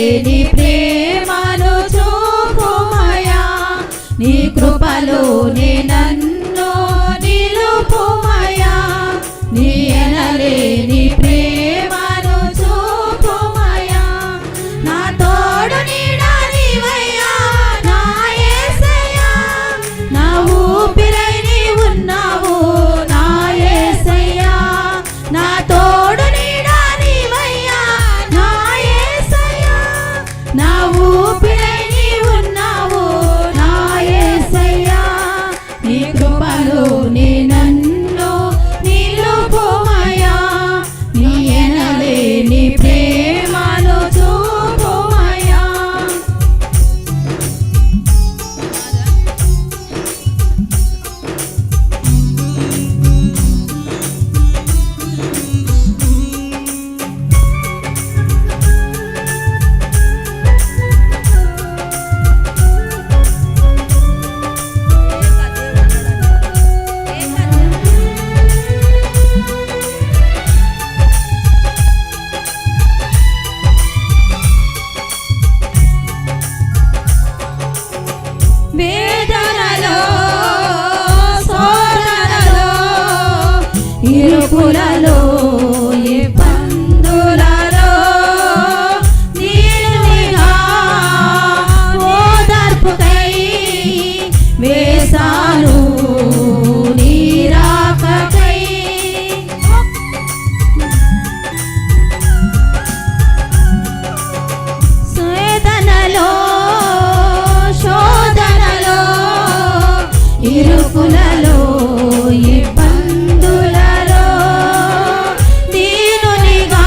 ఎనలేని ప్రేమను చూపుమయా నీ కృపలోనే నన్ను నిలుపుమయా నీ ఎనలేని ప్రేమను చూపుమయా నా తోడు నీడా నీవయ్యా నా యేసయ్యా నా ఊపిరై నీ ఉన్నావు నా యేసయ్యా నా తోడు నీడా నీవయ్యా నా యేసయ్యా నా ఊపిరై నీ ఉన్నావు నా యేసయ్యా నీ కృపలోనే నన్ను నిలుపుమయా నీ ఎనలేని ప్రేమను చూపుమయా వేదనలో శోధనలో ఇరుకులలో ఇబ్బందులలో నీనుగా ఓదార్పుకై వేసాను నీ రాకకై వేదనలో ఇరుకులలో ఇబ్బందులలో దీనునిగా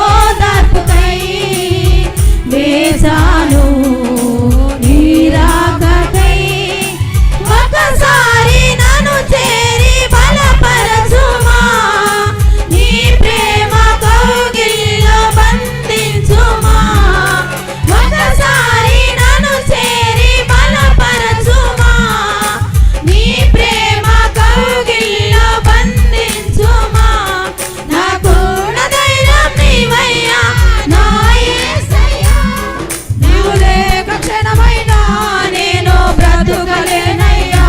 ఓదార్పుకై వేసాను నీ రాకకై ఒకసారి నన్ను చేరి బలపరచుమా నీ ప్రేమ కౌగిలిలో బంధించుమా ఒకసారి నన్ను చేరి బలపరచుమా నీ ప్రేమ కౌగిలిలో బంధించుమా నాకున్న ధైర్యం నీవయ్యా నా యేసయ్యా నీవు లేక క్షణమైనా నేను బ్రతుకలేనయ్యా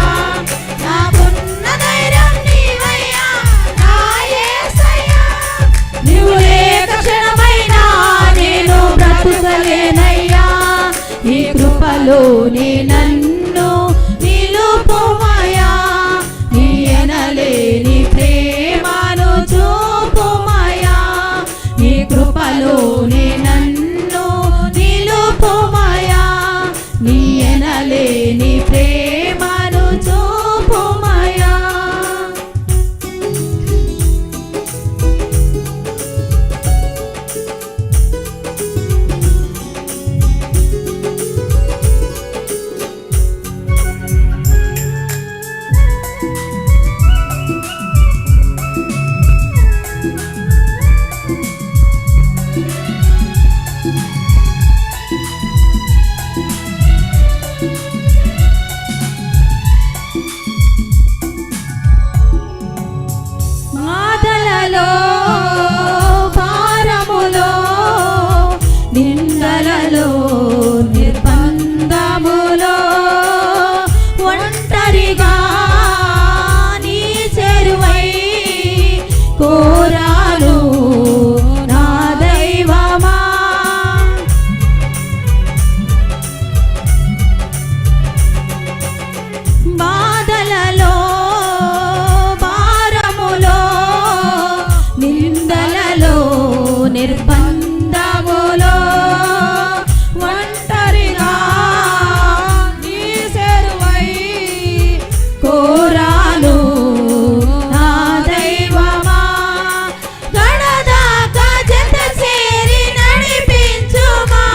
నాకున్న ధైర్యం నీవయ్యా నా యేసయ్యా నీవు లేక క్షణమైనా నేను బ్రతుకలేనయ్యా నీ కృపలోనే నన్ను నిలుపుమయా నీ ఎనలేని ప్రేమను చూపుమయా నీ కృపలోనే నన్ను నిలుపుమయా నీ ఎనలేని ప్రేమను చూపుమయా బాధలలో భారములో నిందలలో నిర్బంధములో ఒంటరిగా నీ చెరువై కోరాను నా దైవమా బాధలలో భారములో నిందలలో నిర్బంధములో ఒంటరిగా నీ చెరువై కోరాను నా దైవమా గడదాకా జత చేరి నడిపించుమా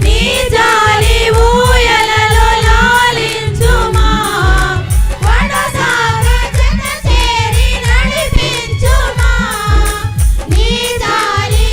నీ జాలి ఊయలలో లాలించుమా గడదాకా జత చేరి నడిపించుమా నీ జాలి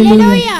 హల్లెలూయా.